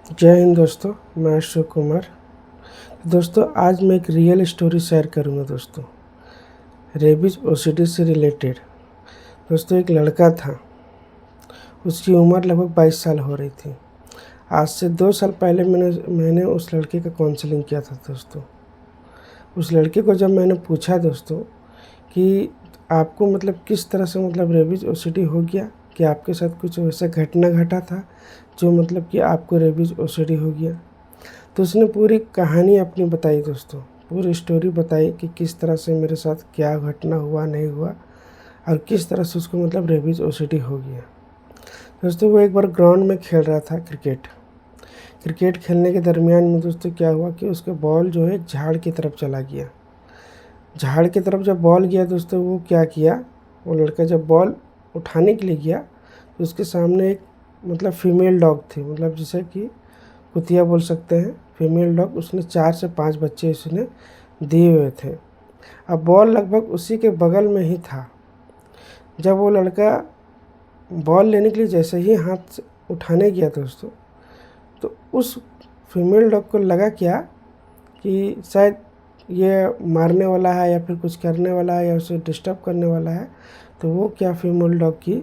जय हिंद दोस्तों, मैं अशोक कुमार। दोस्तों, आज मैं एक रियल स्टोरी शेयर करूंगा दोस्तों, रेबीज ओसीडी से रिलेटेड। दोस्तों, एक लड़का था, उसकी उम्र लगभग 22 साल हो रही थी। आज से 2 साल पहले मैंने उस लड़के का काउंसलिंग किया था दोस्तों। उस लड़के को जब मैंने पूछा दोस्तों कि आपको मतलब किस तरह से मतलब रेबीज ओसीडी हो गया, कि आपके साथ कुछ वैसा घटना घटा था जो मतलब कि आपको रेबीज ओसीडी हो गया, तो उसने पूरी कहानी अपनी बताई दोस्तों। पूरी स्टोरी बताई कि किस तरह से मेरे साथ क्या घटना हुआ, नहीं हुआ, और किस तरह से उसको मतलब रेबीज ओसीडी हो गया। दोस्तों, वो एक बार ग्राउंड में खेल रहा था क्रिकेट। क्रिकेट खेलने के दरमियान में दोस्तों क्या हुआ कि उसका बॉल जो है एक झाड़ की तरफ चला गया। झाड़ की तरफ जब बॉल गया दोस्तों, वो क्या किया, वो लड़का जब बॉल उठाने के लिए गया तो उसके सामने एक मतलब फीमेल डॉग थी, मतलब जिसे कि कुतिया बोल सकते हैं, फीमेल डॉग। उसने 4 से 5 बच्चे उसने दिए हुए थे। अब बॉल लगभग उसी के बगल में ही था। जब वो लड़का बॉल लेने के लिए जैसे ही हाथ से उठाने गया दोस्तों, तो उस फीमेल डॉग को लगा क्या कि शायद ये मारने वाला है या फिर कुछ करने वाला है या उसे डिस्टर्ब करने वाला है। तो वो क्या फीमेल डॉग की,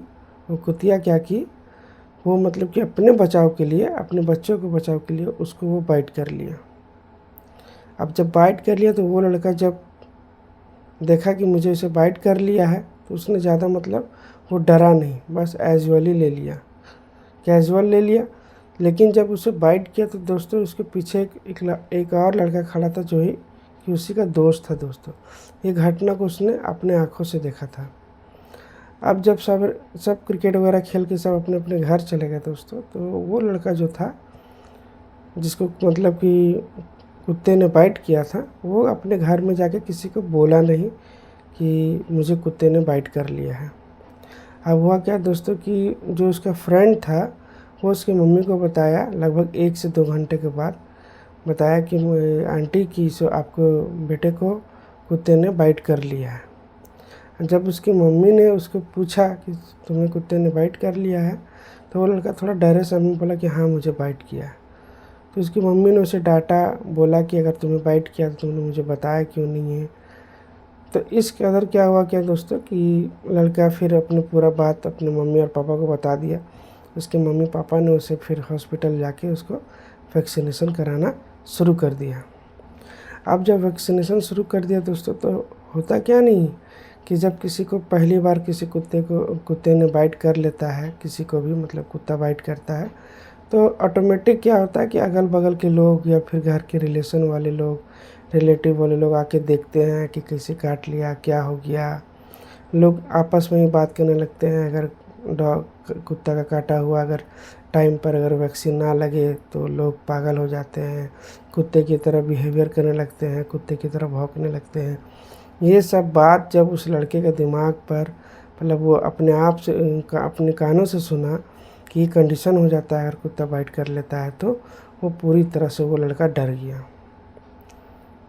वो कुतिया क्या की, वो मतलब कि अपने बचाव के लिए, अपने बच्चों के बचाव के लिए उसको वो बाइट कर लिया। अब जब बाइट कर लिया तो वो लड़का जब देखा कि मुझे उसे बाइट कर लिया है, तो उसने ज़्यादा मतलब वो डरा नहीं, बस एजुअली ले लिया, कैजुअल ले लिया। लेकिन जब उसे बाइट किया तो दोस्तों उसके पीछे एक और लड़का खड़ा था, जो ही कि उसी का दोस्त था दोस्तों। ये घटना को उसने अपने आँखों से देखा था। अब जब सब क्रिकेट वगैरह खेल के सब अपने अपने घर चले गए दोस्तों, तो वो लड़का जो था, जिसको मतलब कि कुत्ते ने बाइट किया था, वो अपने घर में जाके किसी को बोला नहीं कि मुझे कुत्ते ने बाइट कर लिया है। अब हुआ क्या दोस्तों कि जो उसका फ्रेंड था, वो उसकी मम्मी को बताया लगभग 1 से 2 घंटे के बाद। बताया कि आंटी की सो आपको बेटे को कुत्ते ने बाइट कर लिया है। जब उसकी मम्मी ने उसको पूछा कि तुम्हें कुत्ते ने बाइट कर लिया है, तो वो लड़का थोड़ा डरे से में बोला कि हाँ, मुझे बाइट किया है। तो उसकी मम्मी ने उसे डांटा, बोला कि अगर तुम्हें बाइट किया तो तुमने मुझे बताया क्यों नहीं है। तो इस कदर क्या हुआ क्या दोस्तों कि लड़का फिर अपने पूरा बात अपने मम्मी और पापा को बता दिया। उसके मम्मी पापा ने उसे फिर हॉस्पिटल जाके उसको वैक्सीनेशन कराना शुरू कर दिया। अब जब वैक्सीनेशन शुरू कर दिया दोस्तों, तो होता क्या नहीं कि जब किसी को पहली बार किसी कुत्ते ने बाइट कर लेता है, किसी को भी मतलब कुत्ता बाइट करता है, तो ऑटोमेटिक क्या होता है कि अगल बगल के लोग या फिर घर के रिलेशन वाले लोग, रिलेटिव वाले लोग आके देखते हैं कि कैसे काट लिया, क्या हो गया। लोग आपस में ही बात करने लगते हैं। अगर डॉग कुत्ता का काटा हुआ अगर टाइम पर अगर वैक्सीन ना लगे तो लोग पागल हो जाते हैं, कुत्ते की तरह बिहेवियर करने लगते हैं, कुत्ते की तरह भौंकने लगते हैं। ये सब बात जब उस लड़के के दिमाग पर मतलब वो अपने आप से अपने कानों से सुना कि ये कंडीशन हो जाता है अगर कुत्ता बाइट कर लेता है, तो वो पूरी तरह से वो लड़का डर गया।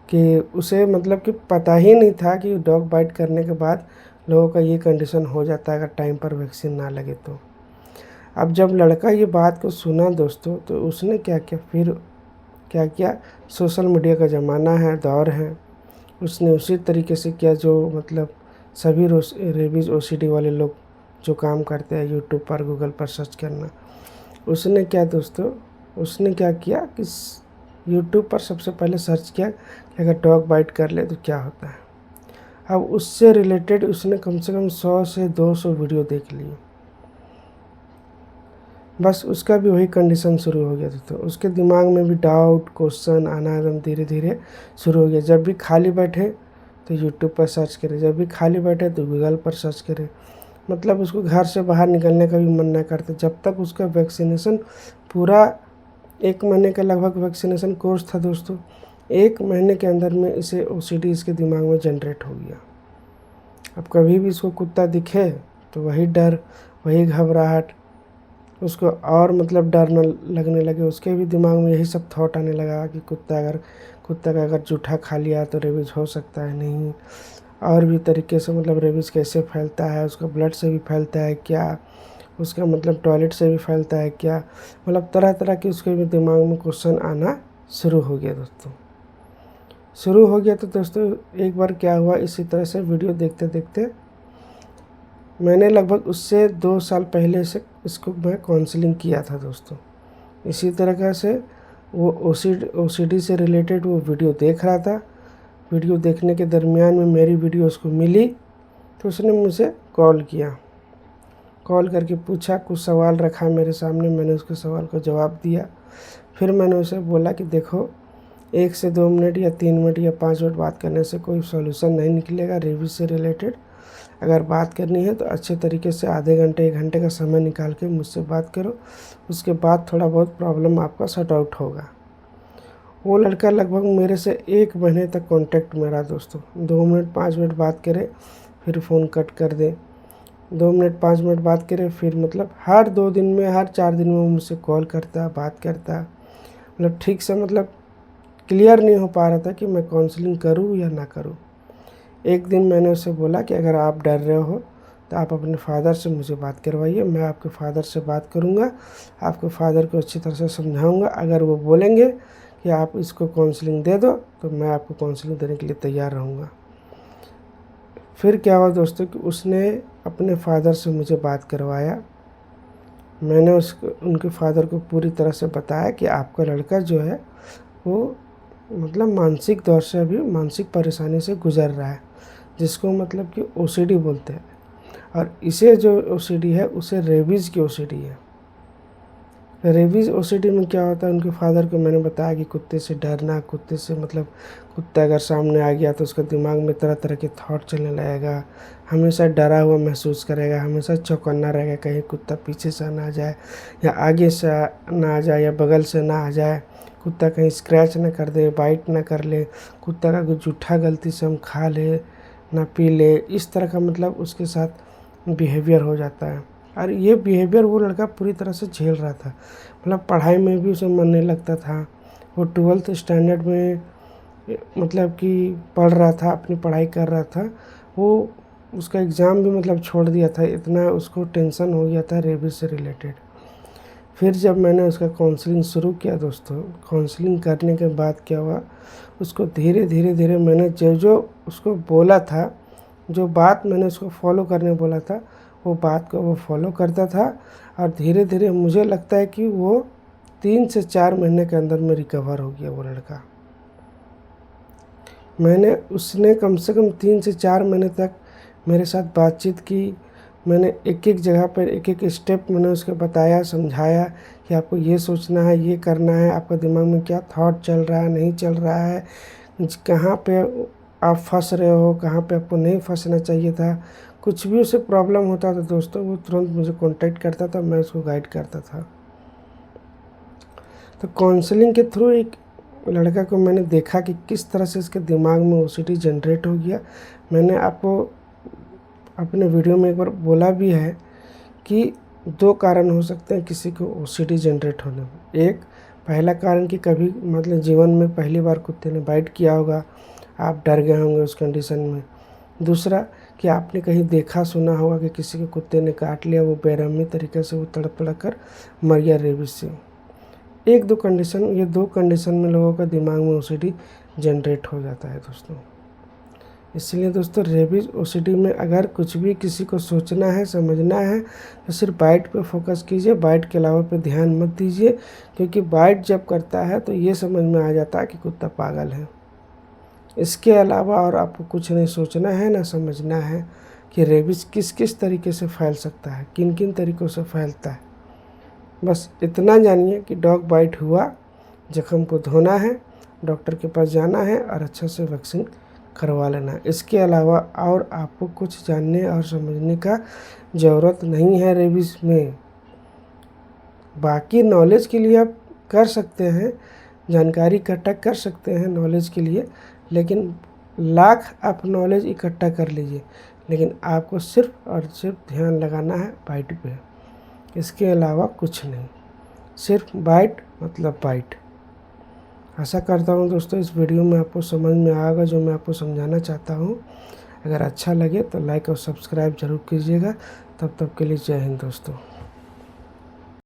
कि उसे मतलब कि पता ही नहीं था कि डॉग बाइट करने के बाद लोगों का ये कंडीशन हो जाता है अगर टाइम पर वैक्सीन ना लगे तो। अब जब लड़का ये बात को सुना दोस्तों, तो उसने क्या किया, फिर क्या किया, सोशल मीडिया का ज़माना है, दौर है, उसने उसी तरीके से किया जो मतलब सभी रेबीज़ ओसीडी वाले लोग जो काम करते हैं, यूट्यूब पर गूगल पर सर्च करना। उसने क्या दोस्तों, उसने क्या किया कि यूट्यूब पर सबसे पहले सर्च किया कि अगर डॉग बाइट कर ले तो क्या होता है। अब उससे रिलेटेड उसने कम से कम 100 से 200 वीडियो देख लिए। बस उसका भी वही कंडीशन शुरू हो गया था, तो उसके दिमाग में भी डाउट क्वेश्चन आना एकदम धीरे धीरे शुरू हो गया। जब भी खाली बैठे तो यूट्यूब पर सर्च करे, जब भी खाली बैठे तो गूगल पर सर्च करे। मतलब उसको घर से बाहर निकलने का भी मन नहीं करता जब तक उसका वैक्सीनेशन पूरा 1 महीने का लगभग वैक्सीनेशन कोर्स था दोस्तों। 1 महीने के अंदर में इसे ओसीडी इसके दिमाग में जनरेट हो गया। अब कभी भी इसको कुत्ता दिखे तो वही डर, वही घबराहट, उसको और मतलब डर न लगने लगे। उसके भी दिमाग में यही सब थॉट आने लगा कि कुत्ता का अगर जूठा खा लिया तो रेबीज हो सकता है, नहीं और भी तरीके से मतलब रेबीज कैसे फैलता है, उसका ब्लड से भी फैलता है क्या, उसका मतलब टॉयलेट से भी फैलता है क्या, मतलब तरह तरह के उसके भी दिमाग में क्वेश्चन आना शुरू हो गया दोस्तों। शुरू हो गया तो दोस्तों एक बार क्या हुआ, इसी तरह से वीडियो देखते देखते मैंने लगभग उससे 2 साल पहले से इसको मैं काउंसलिंग किया था दोस्तों। इसी तरह से वो ओसीडी से रिलेटेड वो वीडियो देख रहा था। वीडियो देखने के दरमियान में मेरी वीडियो उसको मिली तो उसने मुझे कॉल किया। कॉल करके पूछा, कुछ सवाल रखा मेरे सामने, मैंने उसके सवाल का जवाब दिया। फिर मैंने उसे बोला कि देखो 1 से 2 मिनट या 3 मिनट या 5 मिनट बात करने से कोई सॉल्यूशन नहीं निकलेगा रेबीज से रिलेटेड। अगर बात करनी है तो अच्छे तरीके से आधे घंटे 1 घंटे का समय निकाल के मुझसे बात करो, उसके बाद थोड़ा बहुत प्रॉब्लम आपका सॉर्ट आउट होगा। वो लड़का लगभग मेरे से 1 महीने तक कांटेक्ट में रहा दोस्तों। 2 मिनट 5 मिनट बात करे फिर फ़ोन कट कर दे, 2 मिनट 5 मिनट बात करे फिर मतलब हर 2 दिन में हर 4 दिन में वो मुझसे कॉल करता, बात करता। मतलब ठीक से मतलब क्लियर नहीं हो पा रहा था कि मैं काउंसलिंग करूं या ना करूं। एक दिन मैंने उसे बोला कि अगर आप डर रहे हो तो आप अपने फादर से मुझे बात करवाइए, मैं आपके फादर से बात करूंगा, आपके फादर को अच्छी तरह से समझाऊंगा। अगर वो बोलेंगे कि आप इसको काउंसलिंग दे दो तो मैं आपको काउंसलिंग देने के लिए तैयार रहूँगा। फिर क्या हुआ दोस्तों कि उसने अपने फादर से मुझे बात करवाया। मैंने उनके फादर को पूरी तरह से बताया कि आपका लड़का जो है वो मतलब मानसिक तौर से अभी मानसिक परेशानी से गुज़र रहा है, जिसको मतलब कि ओसीडी बोलते हैं। और इसे जो ओसीडी है उसे रेबीज़ की ओसीडी है। रेबीज़ ओसीडी में क्या होता है, उनके फादर को मैंने बताया कि कुत्ते से डरना, कुत्ते से मतलब कुत्ता अगर सामने आ गया तो उसका दिमाग में तरह तरह के थॉट चलने लगेगा, हमेशा डरा हुआ महसूस करेगा, हमेशा चौकन्ना रहेगा कहीं कुत्ता पीछे से ना आ जाए या आगे से ना आ जाए या बगल से ना आ जाए, कुत्ता कहीं स्क्रैच ना कर दे, बाइट ना कर ले, कुत्ता का कुछ जूठा गलती से हम खा ले ना पी ले, इस तरह का मतलब उसके साथ बिहेवियर हो जाता है। और ये बिहेवियर वो लड़का पूरी तरह से झेल रहा था। मतलब पढ़ाई में भी उसे मन नहीं लगता था। वो 12th स्टैंडर्ड में मतलब कि पढ़ रहा था, अपनी पढ़ाई कर रहा था, वो उसका एग्ज़ाम भी मतलब छोड़ दिया था, इतना उसको टेंशन हो गया था रेबीज से रिलेटेड। फिर जब मैंने उसका काउंसलिंग शुरू किया दोस्तों, काउंसलिंग करने के बाद क्या हुआ, उसको धीरे धीरे मैंने जो उसको बोला था, जो बात मैंने उसको फॉलो करने बोला था वो बात को वो फॉलो करता था। और धीरे धीरे मुझे लगता है कि वो 3 से 4 महीने के अंदर में रिकवर हो गया वो लड़का। उसने कम से कम 3 से 4 महीने तक मेरे साथ बातचीत की। मैंने एक एक जगह पर एक एक स्टेप मैंने उसको बताया, समझाया कि आपको ये सोचना है, ये करना है, आपका दिमाग में क्या थॉट चल रहा है, नहीं चल रहा है, कहाँ पे आप फंस रहे हो, कहाँ पे आपको नहीं फंसना चाहिए था। कुछ भी उसे प्रॉब्लम होता था दोस्तों वो तुरंत मुझे कांटेक्ट करता था, मैं उसको गाइड करता था। तो काउंसलिंग के थ्रू एक लड़का को मैंने देखा कि किस तरह से इसके दिमाग में ओसीडी जनरेट हो गया। मैंने आपको अपने वीडियो में एक बार बोला भी है कि 2 कारण हो सकते हैं किसी को ओसीडी जनरेट होने में। एक पहला कारण कि कभी मतलब जीवन में पहली बार कुत्ते ने बाइट किया होगा, आप डर गए होंगे उस कंडीशन में। दूसरा कि आपने कहीं देखा सुना होगा कि किसी को कुत्ते ने काट लिया, वो बेरहमी तरीके से वो तड़प तड़प कर मर गया रेबीज से। ये 2 कंडीशन में लोगों का दिमाग में ओसीडी जनरेट हो जाता है दोस्तों। इसलिए दोस्तों रेबीज ओसीडी में अगर कुछ भी किसी को सोचना है, समझना है तो सिर्फ बाइट पे फोकस कीजिए, बाइट के अलावा पे ध्यान मत दीजिए। क्योंकि बाइट जब करता है तो ये समझ में आ जाता है कि कुत्ता पागल है। इसके अलावा और आपको कुछ नहीं सोचना है ना समझना है कि रेबीज किस किस तरीके से फैल सकता है, किन किन तरीक़ों से फैलता है। बस इतना जानिए कि डॉग बाइट हुआ, जख्म को धोना है, डॉक्टर के पास जाना है और अच्छा से वैक्सीन करवा लेना है। इसके अलावा और आपको कुछ जानने और समझने का ज़रूरत नहीं है रेबीज में। बाकी नॉलेज के लिए आप कर सकते हैं, जानकारी इकट्ठा कर सकते हैं नॉलेज के लिए, लेकिन लाख आप नॉलेज इकट्ठा कर लीजिए, लेकिन आपको सिर्फ और सिर्फ ध्यान लगाना है बाइट पे। इसके अलावा कुछ नहीं, सिर्फ बाइट मतलब बाइट। आशा करता हूँ दोस्तों इस वीडियो में आपको समझ में आएगा जो मैं आपको समझाना चाहता हूँ। अगर अच्छा लगे तो लाइक और सब्सक्राइब ज़रूर कीजिएगा। तब तक के लिए जय हिंद दोस्तों।